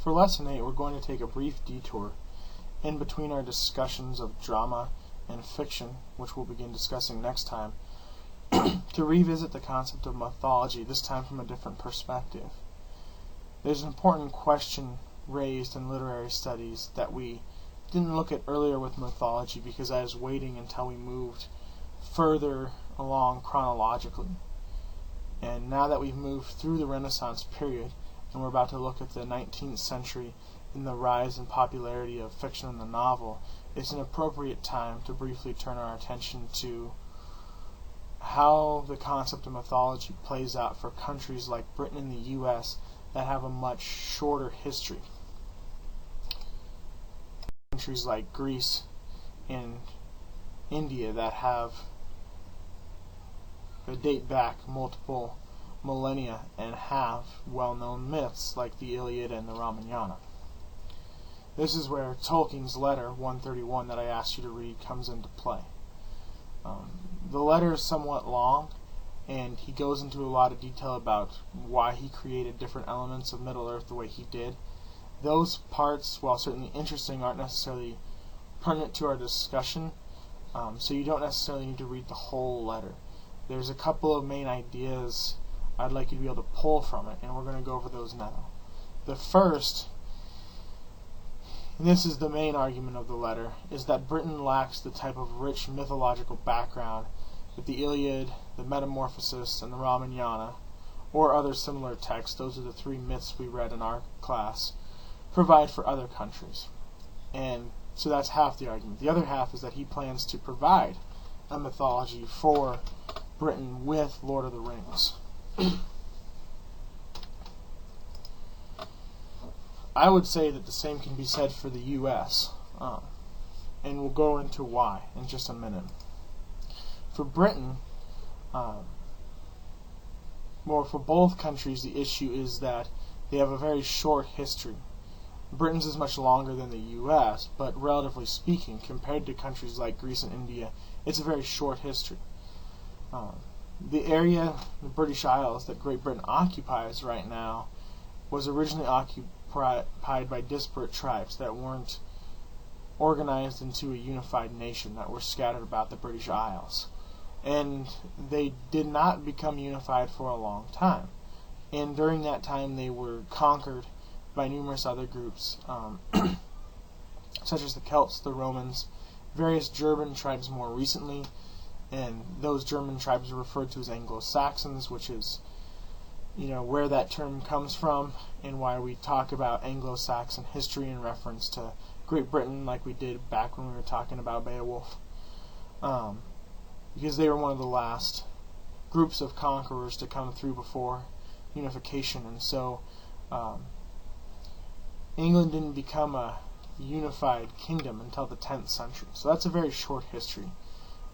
For Lesson 8, we're going to take a brief detour in between our discussions of drama and fiction, which we'll begin discussing next time, to revisit the concept of mythology, this time from a different perspective. There's an important question raised in literary studies that we didn't look at earlier with mythology because I was waiting until we moved further along chronologically. And now that we've moved through the Renaissance period, and we're about to look at the 19th century and the rise in popularity of fiction and the novel, it's an appropriate time to briefly turn our attention to how the concept of mythology plays out for countries like Britain and the U.S. that have a much shorter history. Countries like Greece and India that date back multiple millennia and have well-known myths like the Iliad and the Ramayana. This is where Tolkien's letter 131 that I asked you to read comes into play. The letter is somewhat long, and he goes into a lot of detail about why he created different elements of Middle-earth the way he did. Those parts, while certainly interesting, aren't necessarily pertinent to our discussion, so you don't necessarily need to read the whole letter. There's a couple of main ideas I'd like you to be able to pull from it, and we're going to go over those now. The first, and this is the main argument of the letter, is that Britain lacks the type of rich mythological background that the Iliad, the Metamorphoses, and the Ramayana, or other similar texts, those are the three myths we read in our class, provide for other countries. And so that's half the argument. The other half is that he plans to provide a mythology for Britain with Lord of the Rings. I would say that the same can be said for the U.S., and we'll go into why in just a minute. For Britain, for both countries, the issue is that they have a very short history. Britain's is much longer than the U.S., but relatively speaking, compared to countries like Greece and India, it's a very short history. The area, the British Isles, that Great Britain occupies right now, was originally occupied by disparate tribes that weren't organized into a unified nation, that were scattered about the British Isles. And they did not become unified for a long time. And during that time they were conquered by numerous other groups, such as the Celts, the Romans, various German tribes more recently, and those German tribes are referred to as Anglo-Saxons, which is, where that term comes from and why we talk about Anglo-Saxon history in reference to Great Britain like we did back when we were talking about Beowulf. Because they were one of the last groups of conquerors to come through before unification, and so England didn't become a unified kingdom until the 10th century. So that's a very short history.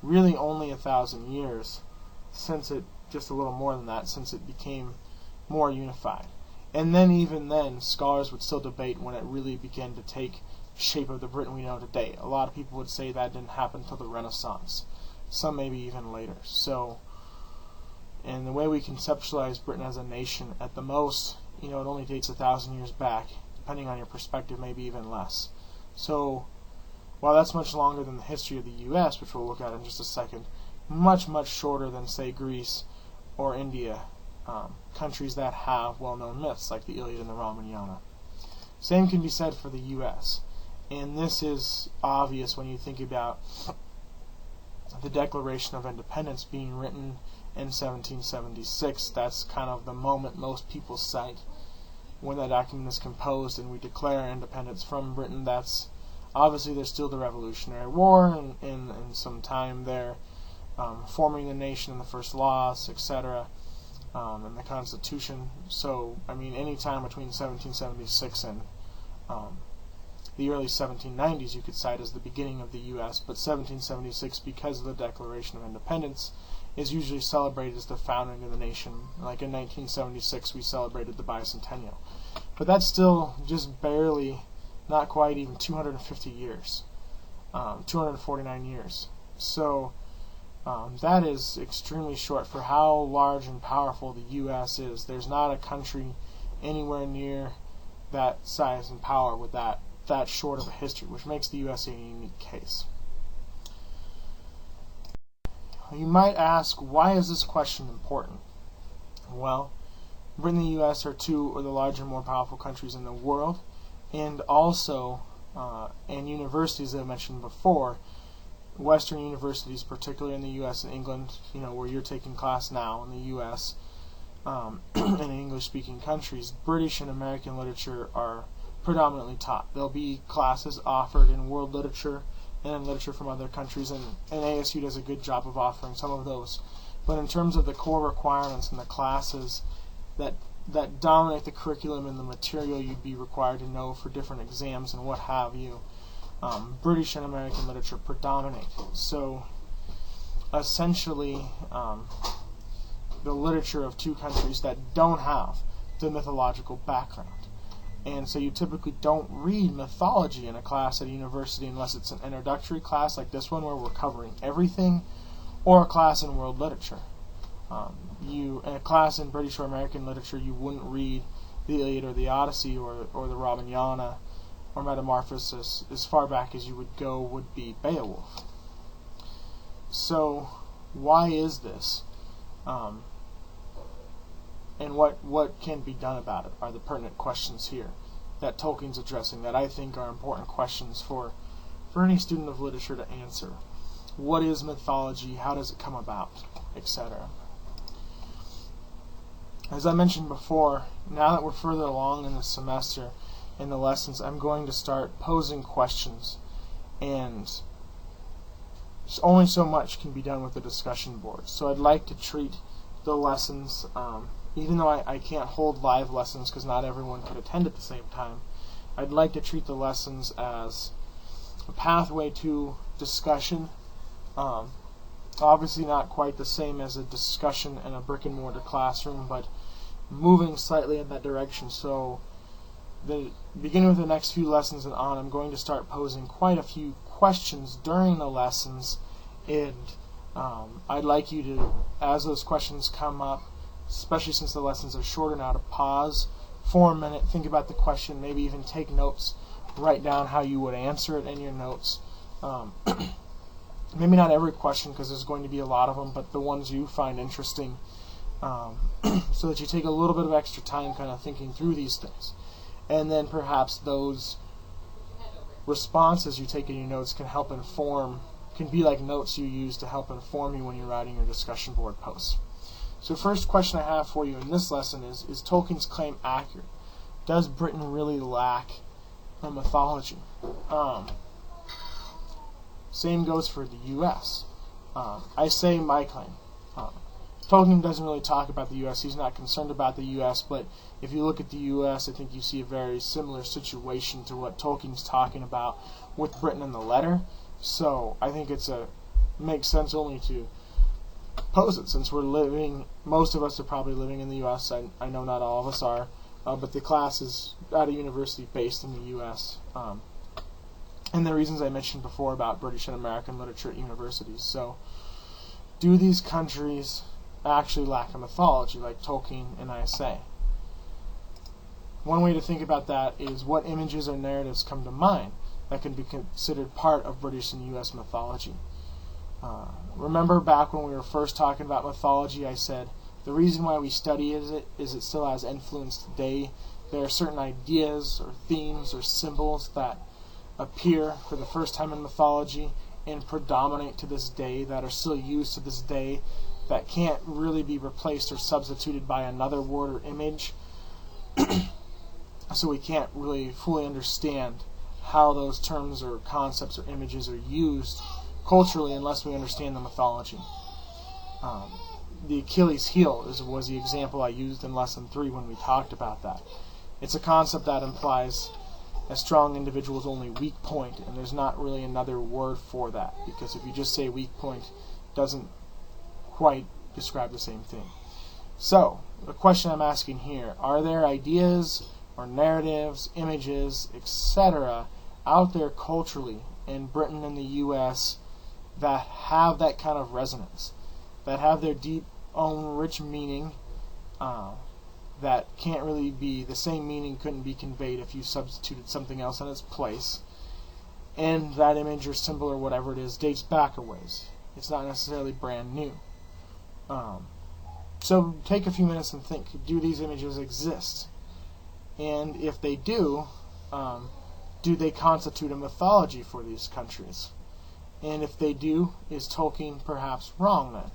Really only 1,000 years since it, just a little more than that, since it became more unified. And then even then, scholars would still debate when it really began to take shape of the Britain we know today. A lot of people would say that didn't happen until the Renaissance. Some maybe even later. So, and the way we conceptualize Britain as a nation, at the most, it only dates 1,000 years back, depending on your perspective, maybe even less. So, while that's much longer than the history of the U.S., which we'll look at in just a second, much, much shorter than, say, Greece or India, countries that have well-known myths like the Iliad and the Ramayana. Same can be said for the U.S., and this is obvious when you think about the Declaration of Independence being written in 1776. That's kind of the moment most people cite when that document is composed and we declare independence from Britain. That's obviously there's still the Revolutionary War and some time there, forming the nation and the first laws, etc., and the Constitution. So, any time between 1776 and the early 1790s you could cite as the beginning of the U.S., but 1776, because of the Declaration of Independence, is usually celebrated as the founding of the nation. Like in 1976 we celebrated the bicentennial. But that's still just barely, not quite even 250 years, 249 years. So that is extremely short for how large and powerful the U.S. is. There's not a country anywhere near that size and power with that short of a history, which makes the U.S. a unique case. You might ask, why is this question important? Well, Britain and the U.S. are two of the larger, more powerful countries in the world, and also, and universities that I mentioned before, Western universities, particularly in the U.S. and England, where you're taking class now in the U.S., in English-speaking countries, British and American literature are predominantly taught. There'll be classes offered in world literature and in literature from other countries, and ASU does a good job of offering some of those. But in terms of the core requirements and the classes that dominate the curriculum and the material you'd be required to know for different exams and what have you, British and American literature predominate. So essentially, the literature of two countries that don't have the mythological background. And so you typically don't read mythology in a class at a university unless it's an introductory class like this one where we're covering everything, or a class in world literature. In a class in British or American literature, you wouldn't read the Iliad or the Odyssey or the Ramayana or Metamorphosis. As far back as you would go would be Beowulf. So why is this? And what can be done about it are the pertinent questions here that Tolkien's addressing that I think are important questions for any student of literature to answer. What is mythology? How does it come about? Etc. As I mentioned before, now that we're further along in the semester, in the lessons, I'm going to start posing questions, and only so much can be done with the discussion board. So I'd like to treat the lessons, even though I can't hold live lessons because not everyone could attend at the same time, I'd like to treat the lessons as a pathway to discussion. Obviously not quite the same as a discussion in a brick and mortar classroom, but moving slightly in that direction. So beginning with the next few lessons and on, I'm going to start posing quite a few questions during the lessons, and I'd like you to, as those questions come up, especially since the lessons are shorter now, to pause for a minute, think about the question, maybe even take notes, write down how you would answer it in your notes. Maybe not every question, because there's going to be a lot of them, but the ones you find interesting, so that you take a little bit of extra time kind of thinking through these things. And then perhaps those responses you take in your notes can be like notes you use to help inform you when you're writing your discussion board posts. So first question I have for you in this lesson is Tolkien's claim accurate? Does Britain really lack a mythology? Same goes for the U.S. I say my claim. Tolkien doesn't really talk about the U.S. He's not concerned about the U.S., but if you look at the U.S., I think you see a very similar situation to what Tolkien's talking about with Britain in the letter. So I think makes sense only to pose it, since most of us are probably living in the U.S. I know not all of us are, but the class is at a university based in the U.S. And the reasons I mentioned before about British and American literature at universities. So, do these countries actually lack a mythology, like Tolkien and I say? One way to think about that is, what images or narratives come to mind that can be considered part of British and U.S. mythology? Remember back when we were first talking about mythology, I said the reason why we study it is it still has influence today. There are certain ideas or themes or symbols that appear for the first time in mythology and predominate to this day, that are still used to this day, that can't really be replaced or substituted by another word or image. So we can't really fully understand how those terms or concepts or images are used culturally unless we understand the mythology. The Achilles heel was the example I used in Lesson 3 when we talked about that. It's a concept that implies a strong individual's only weak point, and there's not really another word for that, because if you just say weak point, it doesn't quite describe the same thing. So, the question I'm asking here, are there ideas or narratives, images, etc. out there culturally in Britain and the U.S. that have that kind of resonance, that have their deep own rich meaning, that can't really be, the same meaning couldn't be conveyed if you substituted something else in its place, and that image or symbol or whatever it is dates back a ways. It's not necessarily brand new. So take a few minutes and think, do these images exist? And if they do they constitute a mythology for these countries? And if they do, is Tolkien perhaps wrong then?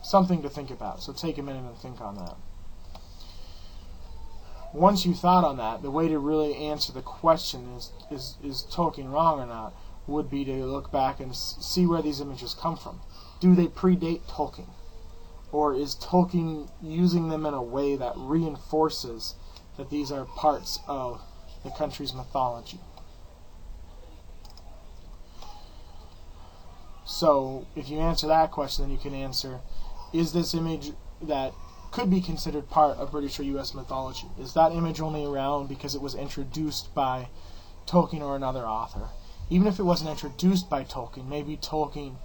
Something to think about, so take a minute and think on that. Once you've thought on that, the way to really answer the question is Tolkien wrong or not, would be to look back and see where these images come from. Do they predate Tolkien? Or is Tolkien using them in a way that reinforces that these are parts of the country's mythology? So, if you answer that question, then you can answer, is this image that could be considered part of British or U.S. mythology? Is that image only around because it was introduced by Tolkien or another author? Even if it wasn't introduced by Tolkien, maybe Tolkien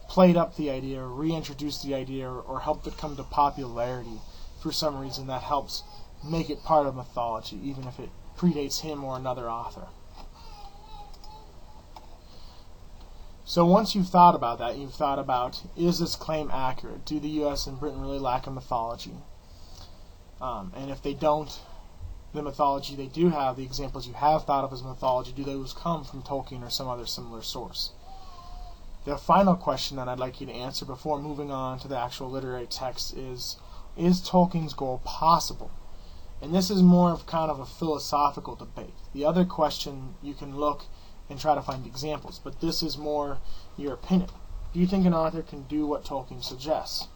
played up the idea or reintroduced the idea or helped it come to popularity for some reason that helps make it part of mythology, even if it predates him or another author. So once you've thought about that, you've thought about, is this claim accurate? Do the U.S. and Britain really lack a mythology? And if they don't, the mythology they do have, the examples you have thought of as mythology, do those come from Tolkien or some other similar source? The final question that I'd like you to answer before moving on to the actual literary text is Tolkien's goal possible? And this is more of kind of a philosophical debate. The other question, you can look and try to find examples, but this is more your opinion. Do you think an author can do what Tolkien suggests?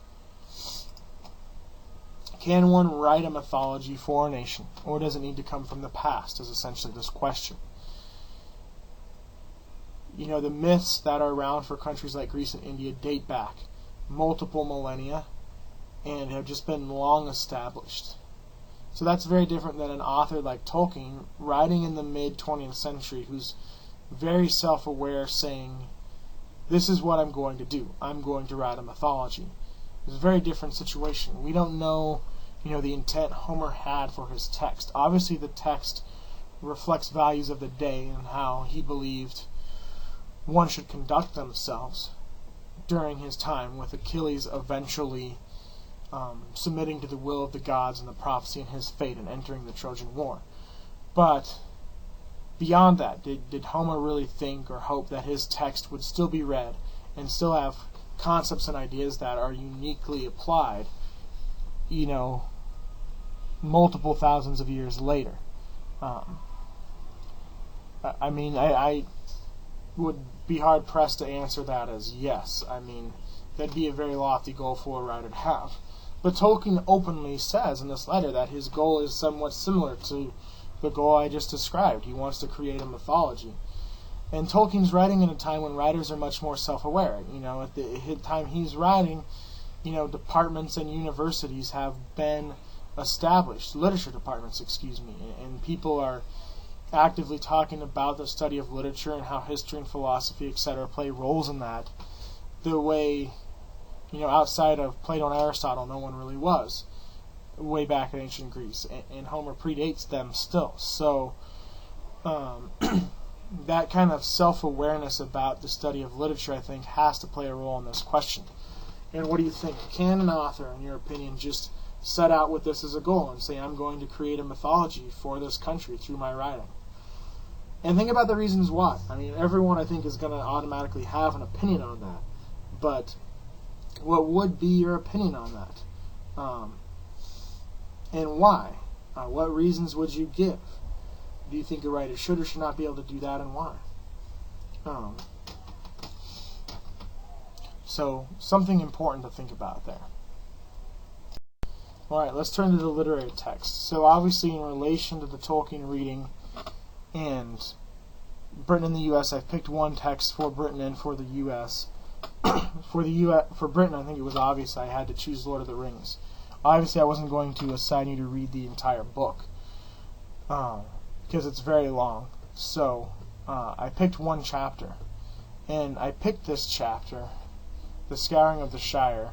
Can one write a mythology for a nation, or does it need to come from the past, is essentially this question. The myths that are around for countries like Greece and India date back multiple millennia and have just been long established. So that's very different than an author like Tolkien writing in the mid-20th century who's very self-aware, saying, this is what I'm going to do. I'm going to write a mythology. It's a very different situation. We don't know, the intent Homer had for his text. Obviously the text reflects values of the day and how he believed one should conduct themselves during his time, with Achilles eventually submitting to the will of the gods and the prophecy and his fate and entering the Trojan War. But beyond that, did Homer really think or hope that his text would still be read and still have concepts and ideas that are uniquely applied, multiple thousands of years later? I would be hard-pressed to answer that as yes. That'd be a very lofty goal for a writer to have. But Tolkien openly says in this letter that his goal is somewhat similar to the goal I just described. He wants to create a mythology. And Tolkien's writing in a time when writers are much more self-aware. At the time he's writing, departments and universities have been established, literature departments, and people are actively talking about the study of literature and how history and philosophy, etc., play roles in that. The way, outside of Plato and Aristotle, no one really was, way back in ancient Greece, and Homer predates them still. So that kind of self-awareness about the study of literature, I think, has to play a role in this question. And what do you think? Can an author, in your opinion, just set out with this as a goal and say, I'm going to create a mythology for this country through my writing? And think about the reasons why. Everyone, I think, is going to automatically have an opinion on that. But what would be your opinion on that? And why? What reasons would you give? Do you think a writer should or should not be able to do that, and why? So, something important to think about there. Alright, let's turn to the literary text. So, obviously, in relation to the Tolkien reading and Britain and the U.S., I've picked one text for Britain and for the U.S. For Britain, I think it was obvious I had to choose Lord of the Rings. Obviously, I wasn't going to assign you to read the entire book, because it's very long. So, I picked one chapter. And I picked this chapter, The Scouring of the Shire,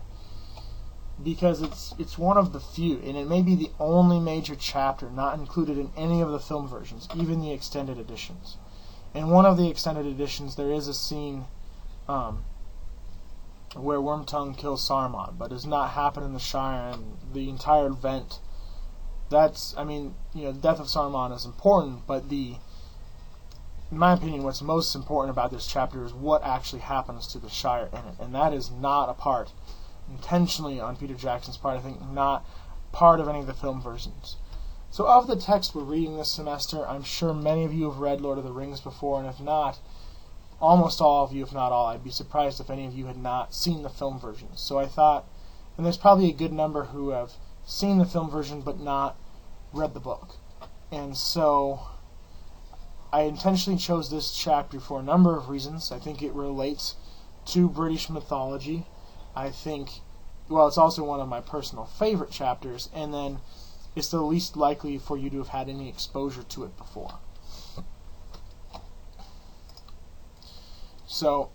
because it's one of the few, and it may be the only major chapter not included in any of the film versions, even the extended editions. In one of the extended editions, there is a scene where Wormtongue kills Saruman, but does not happen in the Shire, and the entire event. The death of Saruman is important, but in my opinion, what's most important about this chapter is what actually happens to the Shire in it, and that is not a part, intentionally on Peter Jackson's part, I think, not part of any of the film versions. So of the text we're reading this semester, I'm sure many of you have read Lord of the Rings before, and if not, almost all of you, if not all, I'd be surprised if any of you had not seen the film versions. So I thought, and there's probably a good number who have seen the film version but not read the book. And so I intentionally chose this chapter for a number of reasons. I think it relates to British mythology. I think, it's also one of my personal favorite chapters, and then it's the least likely for you to have had any exposure to it before. So,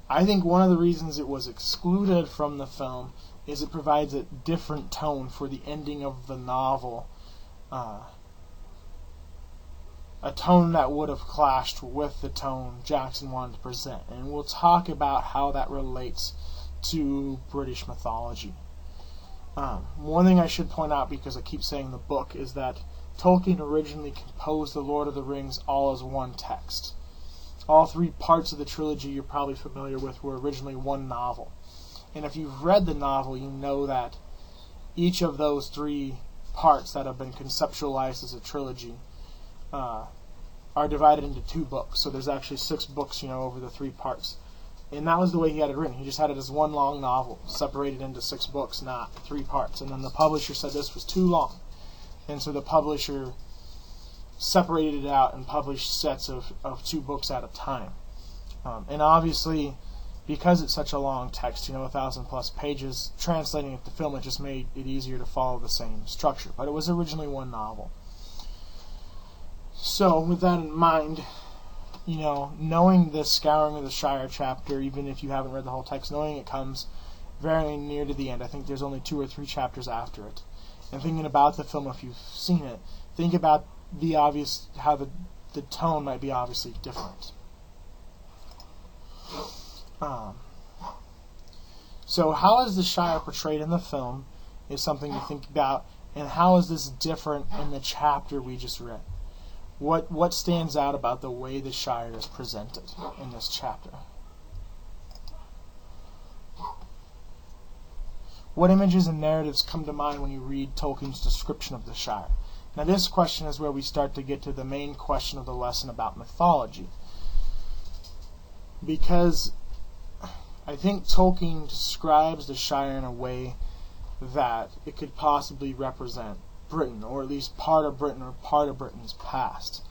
I think one of the reasons it was excluded from the film is it provides a different tone for the ending of the novel, a tone that would have clashed with the tone Jackson wanted to present. And we'll talk about how that relates to British mythology. One thing I should point out, because I keep saying the book, is that Tolkien originally composed The Lord of the Rings all as one text. All three parts of the trilogy you're probably familiar with were originally one novel. And if you've read the novel, you know that each of those three parts that have been conceptualized as a trilogy are divided into 2 books. So there's actually 6 books, over the 3 parts. And that was the way he had it written. He just had it as one long novel, separated into 6 books, not 3 parts. And then the publisher said this was too long. And so the publisher separated it out and published sets of 2 books at a time. And obviously, because it's such a long text, 1,000+ pages, translating it to film, it just made it easier to follow the same structure. But it was originally one novel. So, with that in mind, knowing the Scouring of the Shire chapter, even if you haven't read the whole text, knowing it comes very near to the end. I think there's only 2 or 3 chapters after it. And thinking about the film, if you've seen it, think about how the tone might be obviously different. So how is the Shire portrayed in the film is something to think about, and how is this different in the chapter we just read? What stands out about the way the Shire is presented in this chapter? What images and narratives come to mind when you read Tolkien's description of the Shire? Now this question is where we start to get to the main question of the lesson about mythology. Because I think Tolkien describes the Shire in a way that it could possibly represent Britain, or at least part of Britain, or part of Britain's past.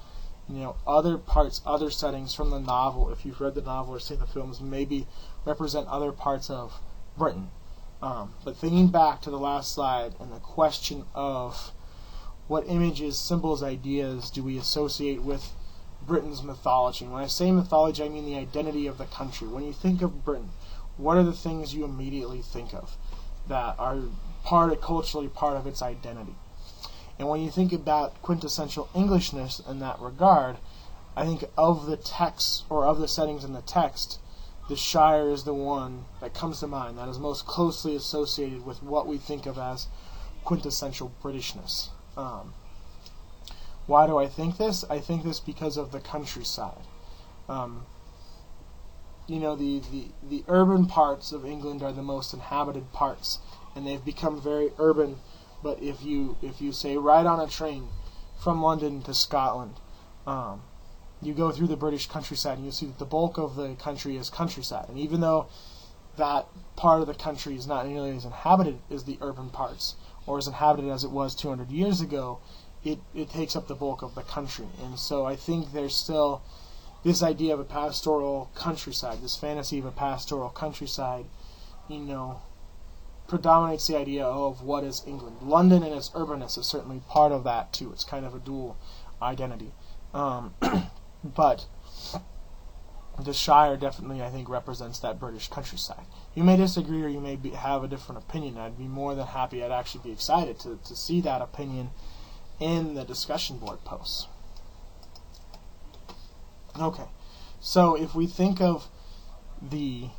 Other parts, other settings from the novel, if you've read the novel or seen the films, maybe represent other parts of Britain. But thinking back to the last slide and the question of what images, symbols, ideas do we associate with Britain's mythology? When I say mythology, I mean the identity of the country. When you think of Britain, what are the things you immediately think of that are culturally part of its identity? And when you think about quintessential Englishness in that regard, I think of the text, or of the settings in the text, the Shire is the one that comes to mind, that is most closely associated with what we think of as quintessential Britishness. Why do I think this? I think this because of the countryside. The urban parts of England are the most inhabited parts, and they've become very urban. But if you say ride on a train from London to Scotland, you go through the British countryside and you see that the bulk of the country is countryside. And even though that part of the country is not nearly as inhabited as the urban parts, or as inhabited as it was 200 years ago, it takes up the bulk of the country. And so I think there's still this idea of a pastoral countryside, this fantasy of a pastoral countryside, predominates the idea of what is England. London and its urbanness is certainly part of that too. It's kind of a dual identity. But the Shire definitely, I think, represents that British countryside. You may disagree or you may have a different opinion. I'd be more than happy, I'd actually be excited to see that opinion in the discussion board posts. Okay, so if we think of the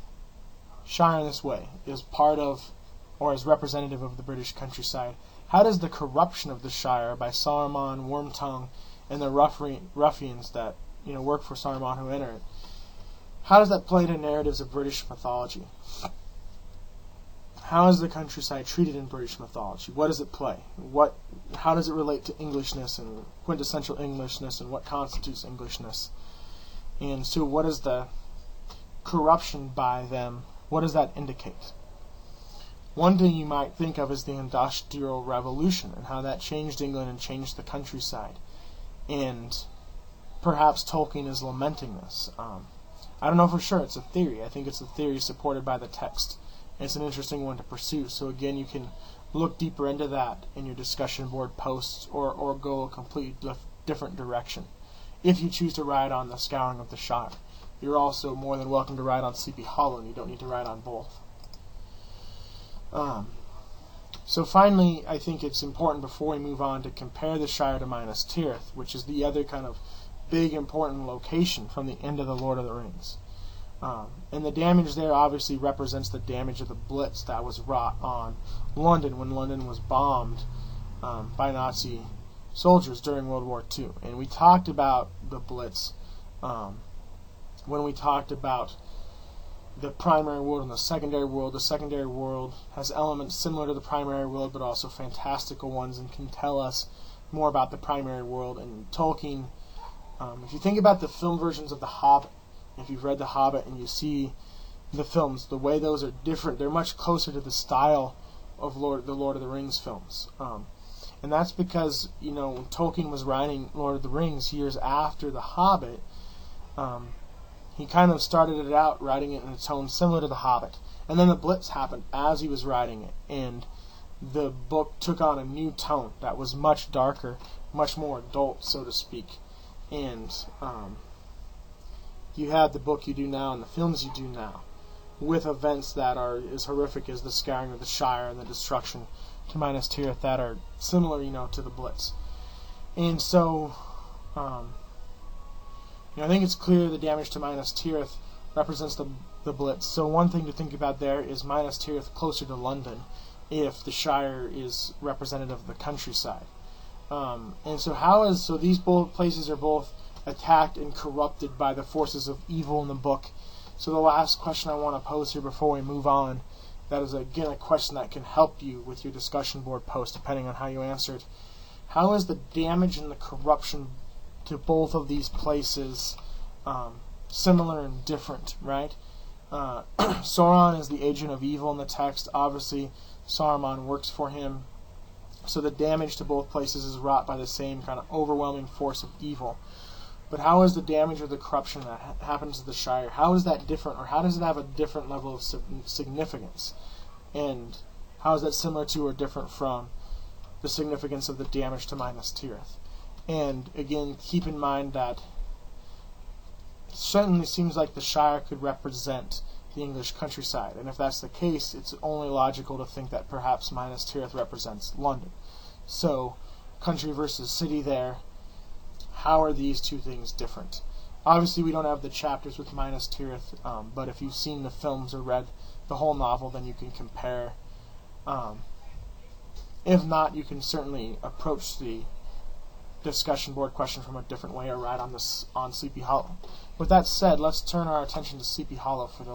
Shire in this way, as part of, or as representative of the British countryside, how does the corruption of the Shire by Saruman, Wormtongue, and the ruffians that work for Saruman who enter it, how does that play into narratives of British mythology? How is the countryside treated in British mythology? What does it play? How does it relate to Englishness and quintessential Englishness, and what constitutes Englishness? And so what is the corruption by them? What does that indicate? One thing you might think of is the Industrial Revolution and how that changed England and changed the countryside. And perhaps Tolkien is lamenting this. I don't know for sure. It's a theory. I think it's a theory supported by the text. And it's an interesting one to pursue. So again, you can look deeper into that in your discussion board posts, or go a completely different direction. If you choose to ride on the Scouring of the Shire, you're also more than welcome to ride on Sleepy Hollow, and you don't need to ride on both. So finally, I think it's important before we move on to compare the Shire to Minas Tirith, which is the other kind of big important location from the end of the Lord of the Rings. And the damage there obviously represents the damage of the Blitz that was wrought on London when London was bombed by Nazi soldiers during World War II. And we talked about the Blitz when we talked about the primary world and the secondary world. The secondary world has elements similar to the primary world, but also fantastical ones, and can tell us more about the primary world. And Tolkien, if you think about the film versions of The Hobbit, if you've read The Hobbit and you see the films, the way those are different, they're much closer to the style of the Lord of the Rings films. And that's because, when Tolkien was writing Lord of the Rings years after The Hobbit, he kind of started it out writing it in a tone similar to The Hobbit. And then the Blitz happened as he was writing it, and the book took on a new tone that was much darker, much more adult, so to speak. And you had the book you do now and the films you do now, with events that are as horrific as the Scouring of the Shire and the destruction to Minas Tirith that are similar, to the Blitz. And so, I think it's clear the damage to Minas Tirith represents the Blitz. So one thing to think about there is Minas Tirith closer to London, if the Shire is representative of the countryside. And so these both places are both attacked and corrupted by the forces of evil in the book. So the last question I want to pose here before we move on, that is again a question that can help you with your discussion board post depending on how you answer it. How is the damage and the corruption to both of these places similar and different, right? Sauron is the agent of evil in the text. Obviously, Saruman works for him. So the damage to both places is wrought by the same kind of overwhelming force of evil. But how is the damage or the corruption that happens to the Shire, how is that different, or how does it have a different level of significance? And how is that similar to or different from the significance of the damage to Minas Tirith? And again, keep in mind that it certainly seems like the Shire could represent the English countryside, and if that's the case, it's only logical to think that perhaps Minas Tirith represents London. So, country versus city there, how are these two things different? Obviously, we don't have the chapters with Minas Tirith, but if you've seen the films or read the whole novel, then you can compare. If not, you can certainly approach the discussion board question from a different way, or write on Sleepy Hollow. With that said, let's turn our attention to Sleepy Hollow for the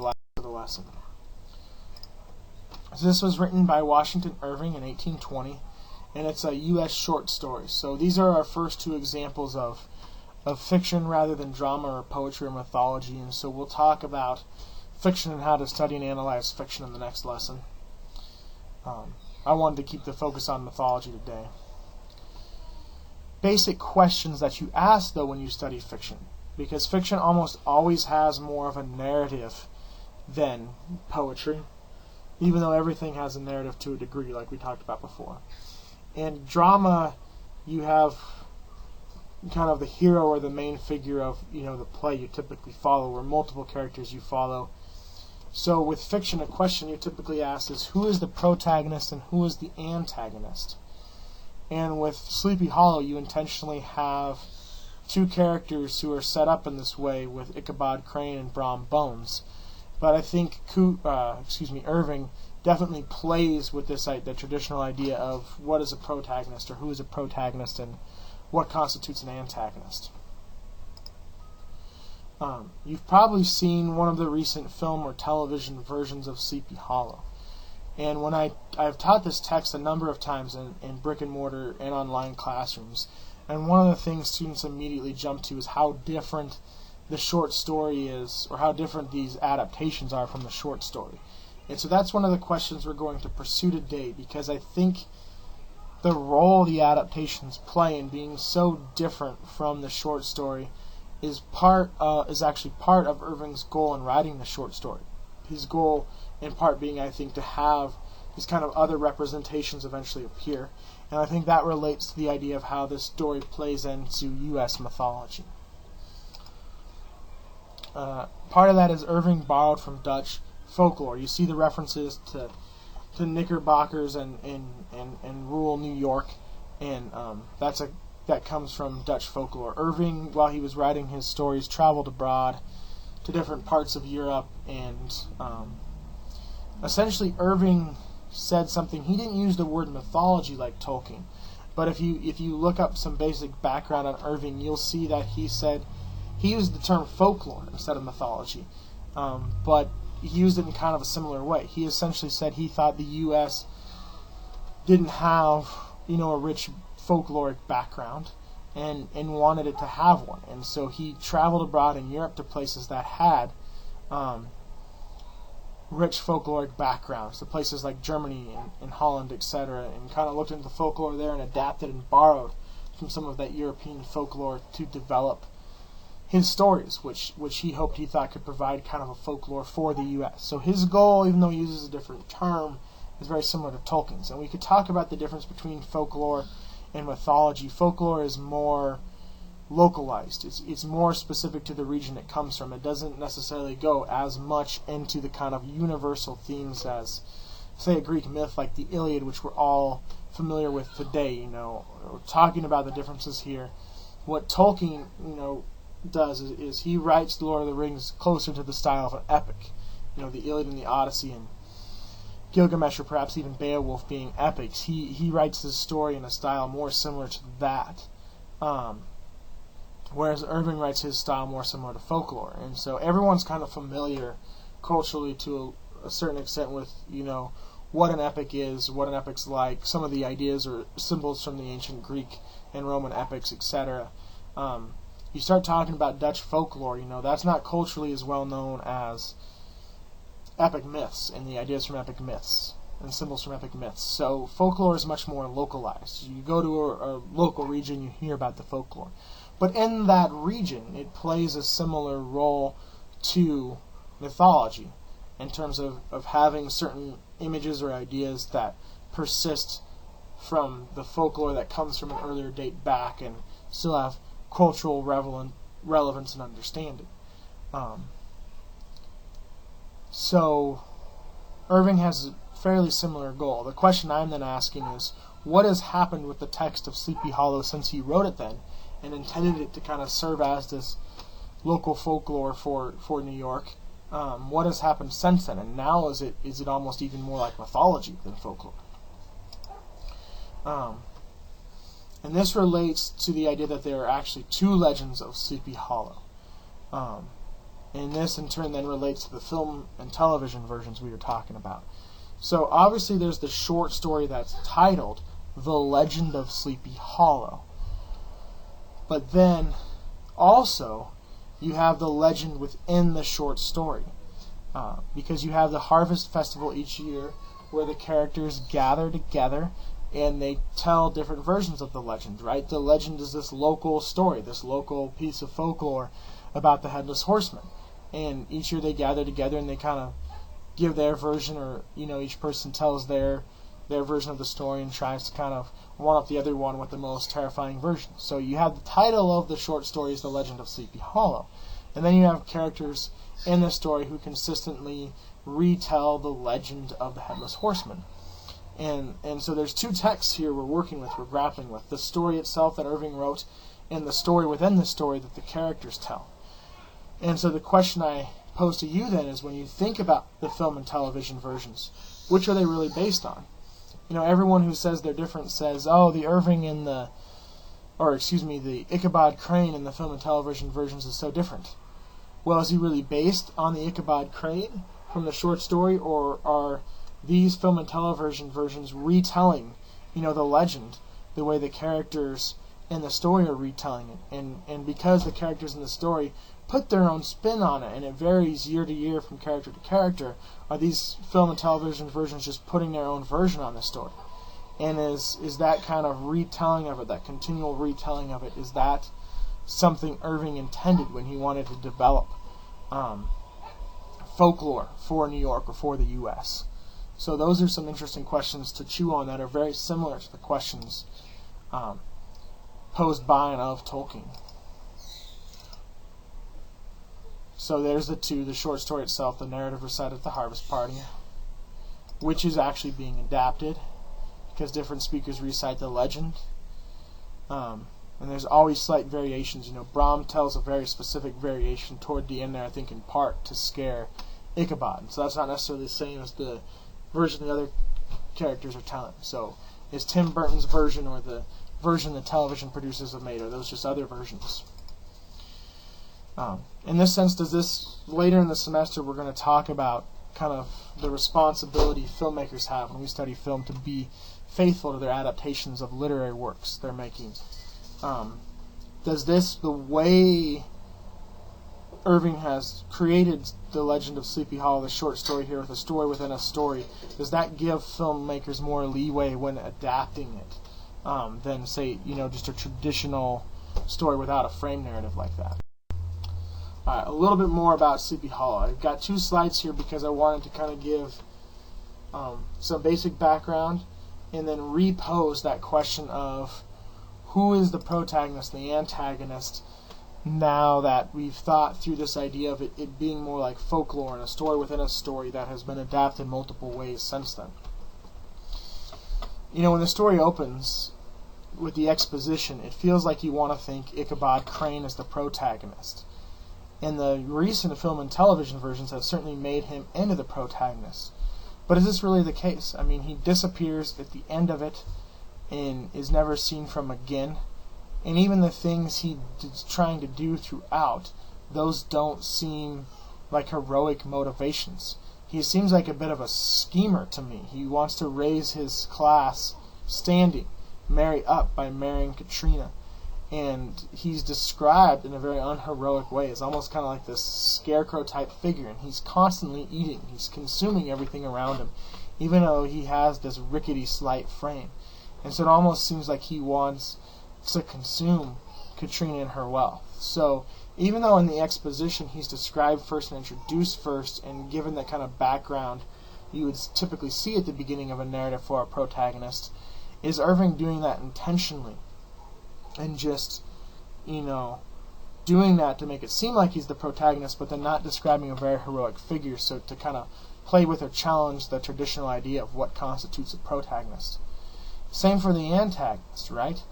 lesson. So this was written by Washington Irving in 1820, and it's a U.S. short story. So these are our first two examples of fiction rather than drama or poetry or mythology, and so we'll talk about fiction and how to study and analyze fiction in the next lesson. I wanted to keep the focus on mythology today. Basic questions that you ask, though, when you study fiction, because fiction almost always has more of a narrative than poetry, even though everything has a narrative to a degree, like we talked about before. In drama, you have kind of the hero or the main figure of the play you typically follow, or multiple characters you follow. So with fiction, a question you typically ask is, who is the protagonist and who is the antagonist? And with Sleepy Hollow, you intentionally have two characters who are set up in this way, with Ichabod Crane and Brom Bones. But I think Irving definitely plays with the traditional idea of what is a protagonist, or who is a protagonist, and what constitutes an antagonist. You've probably seen one of the recent film or television versions of Sleepy Hollow. And when I've taught this text a number of times in brick and mortar and online classrooms, and one of the things students immediately jump to is how different the short story is, or how different these adaptations are from the short story. And so that's one of the questions we're going to pursue today, because I think the role the adaptations play in being so different from the short story is actually part of Irving's goal in writing the short story. His goal, in part, being, I think, to have these kind of other representations eventually appear. And I think that relates to the idea of how this story plays into U.S. mythology. Part of that is Irving borrowed from Dutch folklore. You see the references to knickerbockers and rural New York, and that comes from Dutch folklore. Irving, while he was writing his stories, traveled abroad to different parts of Europe, and essentially Irving said something. He didn't use the word mythology like Tolkien, but if you look up some basic background on Irving, you'll see that he used the term folklore instead of mythology, but he used it in kind of a similar way. He essentially said he thought the U.S. didn't have a rich folkloric background, and wanted it to have one. And so he traveled abroad in Europe to places that had rich folkloric backgrounds, to places like Germany and Holland, etc., and kind of looked into the folklore there and adapted and borrowed from some of that European folklore to develop his stories, which he thought could provide kind of a folklore for the U.S. So his goal, even though he uses a different term, is very similar to Tolkien's. And we could talk about the difference between folklore and mythology. Folklore is more localized. It's more specific to the region it comes from. It doesn't necessarily go as much into the kind of universal themes as, say, a Greek myth like the Iliad, which we're all familiar with today. We're talking about the differences here. What Tolkien, does is he writes the Lord of the Rings closer to the style of an epic. The Iliad and the Odyssey and Gilgamesh, or perhaps even Beowulf being epics. He writes his story in a style more similar to that. Whereas Irving writes his style more similar to folklore. And so everyone's kind of familiar culturally to a certain extent with, what an epic is, what an epic's like, some of the ideas or symbols from the ancient Greek and Roman epics, etc. You start talking about Dutch folklore, that's not culturally as well known as epic myths and the ideas from epic myths and symbols from epic myths. So folklore is much more localized. You go to a local region, you hear about the folklore. But in that region, it plays a similar role to mythology in terms of having certain images or ideas that persist from the folklore that comes from an earlier date back and still have cultural relevance and understanding. So Irving has a fairly similar goal. The question I'm then asking is, what has happened with the text of Sleepy Hollow since he wrote it then and intended it to kind of serve as this local folklore for New York? What has happened since then? And now is it almost even more like mythology than folklore? And this relates to the idea that there are actually two legends of Sleepy Hollow. And this in turn then relates to the film and television versions we were talking about. So obviously there's the short story that's titled The Legend of Sleepy Hollow. But then also you have the legend within the short story. Because you have the Harvest Festival each year where the characters gather together and they tell different versions of the legend, right? The legend is this local story, this local piece of folklore about the Headless Horseman. And each year they gather together and they kind of give their version, or, each person tells their their version of the story and tries to kind of one-up the other one with the most terrifying version. So you have the title of the short story is The Legend of Sleepy Hollow. And then you have characters in the story who consistently retell the legend of the Headless Horseman. And so there's two texts here we're grappling with. The story itself that Irving wrote and the story within the story that the characters tell. And so the question I pose to you then is, when you think about the film and television versions, which are they really based on? Everyone who says they're different says, oh, the Ichabod Crane in the film and television versions is so different. Well, is he really based on the Ichabod Crane from the short story, or are these film and television versions retelling, the legend, the way the characters in the story are retelling it? And because the characters in the story put their own spin on it, and it varies year to year from character to character, are these film and television versions just putting their own version on the story? And is that kind of retelling of it, that continual retelling of it, is that something Irving intended when he wanted to develop folklore for New York or for the U.S.? So those are some interesting questions to chew on that are very similar to the questions posed by and of Tolkien. So there's the short story itself, the narrative recited at the harvest party, which is actually being adapted because different speakers recite the legend. And there's always slight variations. Brom tells a very specific variation toward the end there, I think in part to scare Ichabod. So that's not necessarily the same as the version the other characters are telling. So is Tim Burton's version or the version the television producers have made, or those just other versions? In this sense, later in the semester we're going to talk about kind of the responsibility filmmakers have when we study film to be faithful to their adaptations of literary works they're making. The way Irving has created The Legend of Sleepy Hollow, the short story here with a story within a story, does that give filmmakers more leeway when adapting it than, say, just a traditional story without a frame narrative like that? Alright, a little bit more about Sleepy Hollow. I've got two slides here because I wanted to kind of give some basic background and then repose that question of who is the protagonist and the antagonist, now that we've thought through this idea of it being more like folklore and a story within a story that has been adapted multiple ways since then. When the story opens with the exposition, it feels like you want to think Ichabod Crane is the protagonist. And the recent film and television versions have certainly made him into the protagonist. But is this really the case? I mean, he disappears at the end of it and is never seen from again. And even the things he's trying to do throughout, those don't seem like heroic motivations. He seems like a bit of a schemer to me. He wants to raise his class standing, marry up by marrying Katrina. And he's described in a very unheroic way. It's almost kind of like this scarecrow type figure, and he's constantly eating. He's consuming everything around him, even though he has this rickety, slight frame. And so it almost seems like he wants to consume Katrina and her wealth. So even though in the exposition he's described first and introduced first, and given that kind of background you would typically see at the beginning of a narrative for a protagonist, is Irving doing that intentionally? And just, doing that to make it seem like he's the protagonist, but then not describing a very heroic figure, so to kind of play with or challenge the traditional idea of what constitutes a protagonist. Same for the antagonist, right?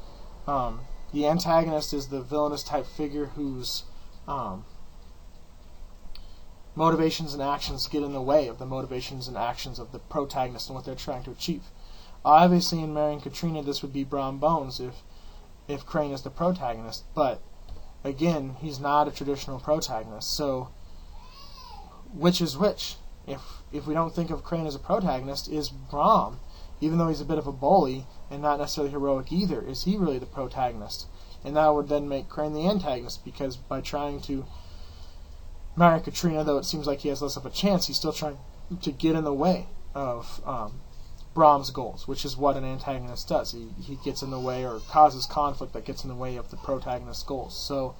The antagonist is the villainous type figure whose motivations and actions get in the way of the motivations and actions of the protagonist and what they're trying to achieve. Obviously, in marrying Katrina, this would be Brom Bones if Crane is the protagonist, but again, he's not a traditional protagonist. So, which is which? If we don't think of Crane as a protagonist, is Brom, even though he's a bit of a bully and not necessarily heroic either, is he really the protagonist? And that would then make Crane the antagonist, because by trying to marry Katrina, though it seems like he has less of a chance, he's still trying to get in the way of Brom's goals, which is what an antagonist does. He gets in the way or causes conflict that gets in the way of the protagonist's goals. So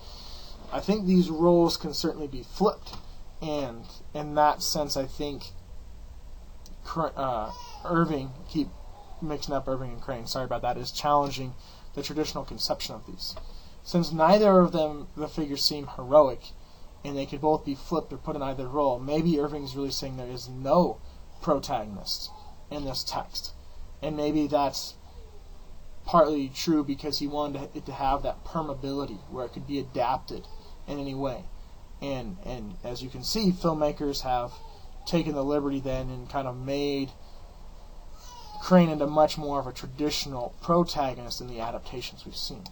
I think these roles can certainly be flipped, and in that sense I think Irving mixing up Irving and Crane, sorry about that, is challenging the traditional conception of these. Since neither of them, the figures, seem heroic, and they could both be flipped or put in either role, maybe Irving's really saying there is no protagonist in this text. And maybe that's partly true because he wanted it to have that permeability where it could be adapted in any way. And as you can see, filmmakers have taken the liberty then and kind of made Crane into much more of a traditional protagonist in the adaptations we've seen.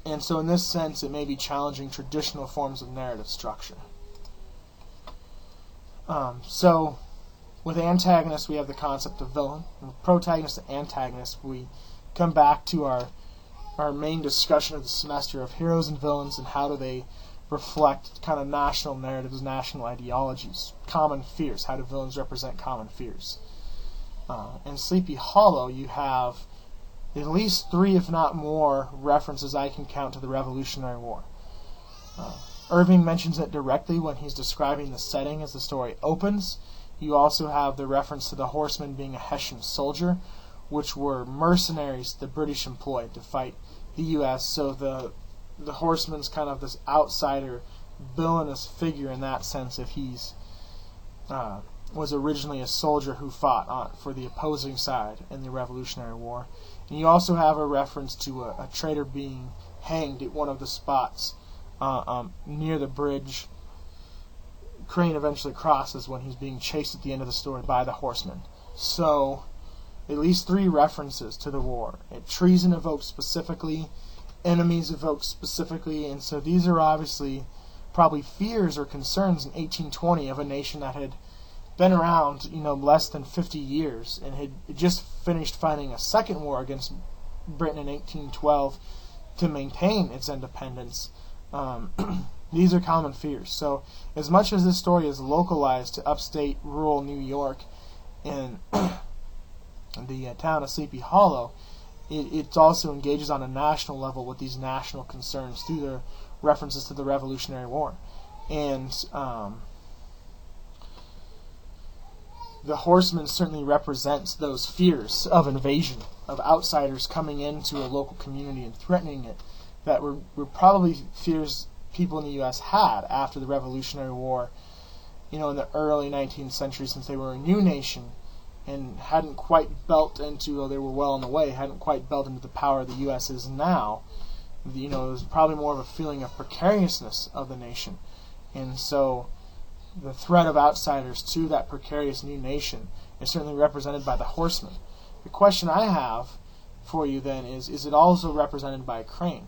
And so in this sense, it may be challenging traditional forms of narrative structure. So with antagonists, we have the concept of villain. And with protagonist and antagonist, we come back to our main discussion of the semester of heroes and villains and how do they reflect kind of national narratives, national ideologies, common fears. How do villains represent common fears? In Sleepy Hollow, you have at least 3, if not more, references I can count to the Revolutionary War. Irving mentions it directly when he's describing the setting as the story opens. You also have the reference to the horsemen being a Hessian soldier, which were mercenaries the British employed to fight the U.S. So the horseman's kind of this outsider, villainous figure in that sense if he's was originally a soldier who fought for the opposing side in the Revolutionary War. And you also have a reference to a traitor being hanged at one of the spots near the bridge Crane eventually crosses when he's being chased at the end of the story by the horsemen. So, at least 3 references to the war. Treason evoked specifically, enemies evoked specifically, and so these are obviously probably fears or concerns in 1820 of a nation that had been around, less than 50 years and had just finished fighting a second war against Britain in 1812 to maintain its independence. These are common fears. So as much as this story is localized to upstate rural New York and the town of Sleepy Hollow, it also engages on a national level with these national concerns through the references to the Revolutionary War. And the horseman certainly represents those fears of invasion, of outsiders coming into a local community and threatening it, that were probably fears people in the U.S. had after the Revolutionary War, in the early 19th century, since they were a new nation and hadn't quite built into, though they were well on the way, hadn't quite built into the power the U.S. is now. It was probably more of a feeling of precariousness of the nation. And so the threat of outsiders to that precarious new nation is certainly represented by the horsemen. The question I have for you then is it also represented by Crane?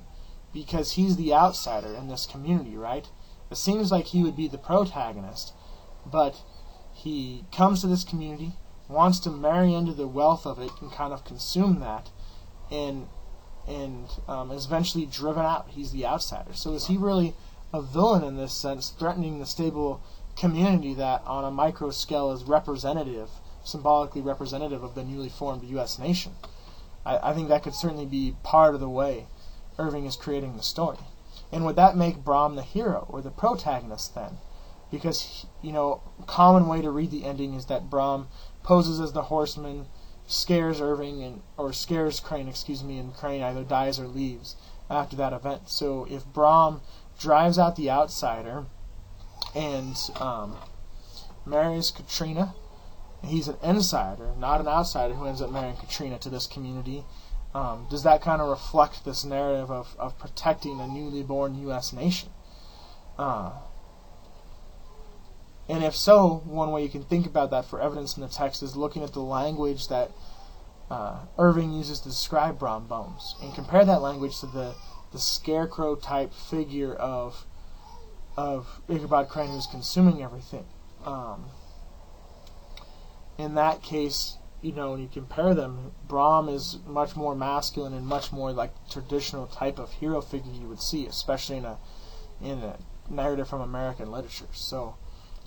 Because he's the outsider in this community, right? It seems like he would be the protagonist, but he comes to this community, wants to marry into the wealth of it and kind of consume that, and is eventually driven out. He's the outsider. So is he really a villain in this sense, threatening the stable community that on a micro scale is representative, symbolically representative of the newly formed U.S. nation? I think that could certainly be part of the way Irving is creating the story. And would that make Brom the hero or the protagonist then? Because, common way to read the ending is that Brom poses as the horseman, scares Crane, and Crane either dies or leaves after that event. So if Brom drives out the outsider and marries Katrina, he's an insider, not an outsider, who ends up marrying Katrina to this community. Does that kind of reflect this narrative of protecting a newly born U.S. nation? And if so, one way you can think about that for evidence in the text is looking at the language that Irving uses to describe Brom Bones, and compare that language to the scarecrow-type figure of Ichabod Crane who's consuming everything. In that case, when you compare them, Brom is much more masculine and much more like the traditional type of hero figure you would see, especially in a narrative from American literature. So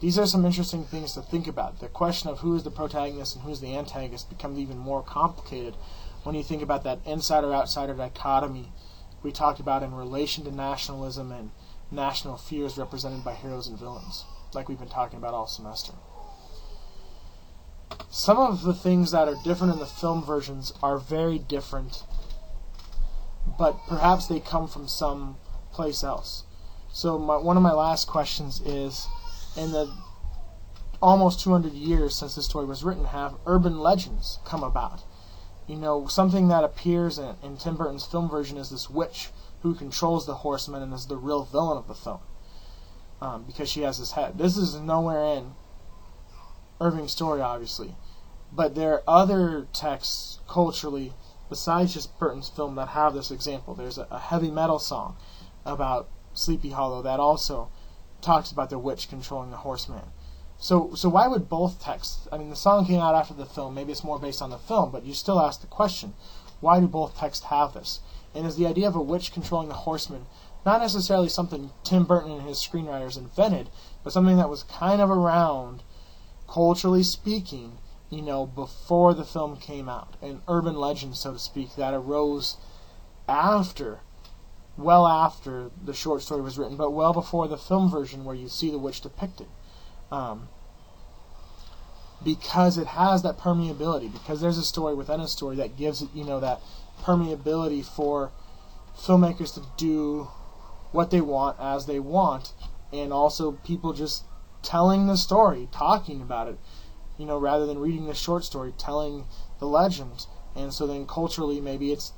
these are some interesting things to think about. The question of who is the protagonist and who is the antagonist becomes even more complicated when you think about that insider-outsider dichotomy we talked about in relation to nationalism and national fears represented by heroes and villains, like we've been talking about all semester. some of the things that are different in the film versions are very different, but perhaps they come from some place else. So one of my last questions is, in the almost 200 years since this story was written, have urban legends come about? Something that appears in Tim Burton's film version is this witch who controls the horsemen and is the real villain of the film, because she has this head. This is nowhere in Irving's story, obviously, but there are other texts culturally besides just Burton's film that have this example. There's a heavy metal song about Sleepy Hollow that also talks about the witch controlling the horseman. So why would both texts? I mean, the song came out after the film. Maybe it's more based on the film, but you still ask the question: why do both texts have this? And is the idea of a witch controlling the horseman not necessarily something Tim Burton and his screenwriters invented, but something that was kind of around, culturally speaking, before the film came out? An urban legend, so to speak, that arose well after the short story was written, but well before the film version where you see the witch depicted. Because it has that permeability, because there's a story within a story that gives it, that permeability for filmmakers to do what they want as they want, and also people just telling the story, talking about it, rather than reading the short story, telling the legend. And so then culturally maybe it's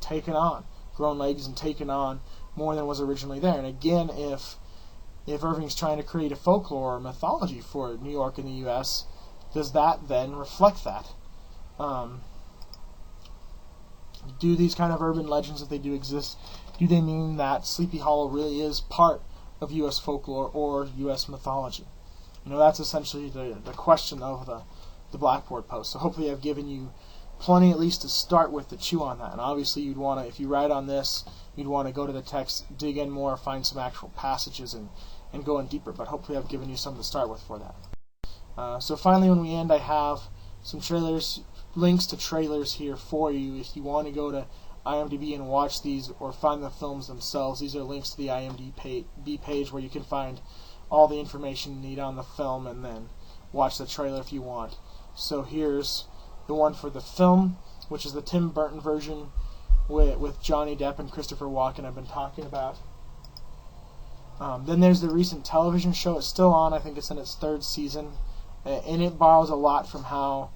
grown legs and taken on more than was originally there. And again, if Irving's trying to create a folklore or mythology for New York and the U.S., does that then reflect that? Do these kind of urban legends, if they do exist, do they mean that Sleepy Hollow really is part of U.S. folklore or U.S. mythology? That's essentially the question of the Blackboard post. So hopefully I've given you plenty at least to start with to chew on that. And obviously you'd want to, if you write on this, you'd want to go to the text, dig in more, find some actual passages, and go in deeper. But hopefully I've given you something to start with for that. So finally, when we end, I have some links to trailers here for you. If you want to go to IMDb and watch these or find the films themselves, these are links to the IMDb page where you can find all the information you need on the film and then watch the trailer if you want. So here's the one for the film, which is the Tim Burton version with Johnny Depp and Christopher Walken I've been talking about. Then there's the recent television show. It's still on. I think it's in its 3rd season. And it borrows a lot from how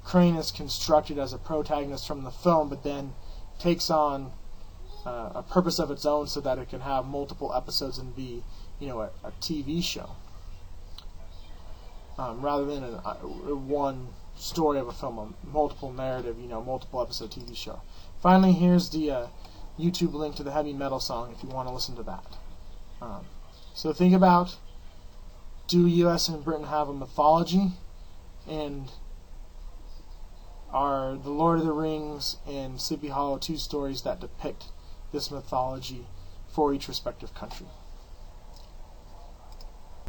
Crane is constructed as a protagonist from the film, but then takes on a purpose of its own so that it can have multiple episodes and be, a TV show. Rather than one story of a film, a multiple narrative, multiple episode TV show. Finally, here's the YouTube link to the heavy metal song if you want to listen to that. So think about, do U.S. and Britain have a mythology? And are The Lord of the Rings and Sleepy Hollow 2 stories that depict this mythology for each respective country?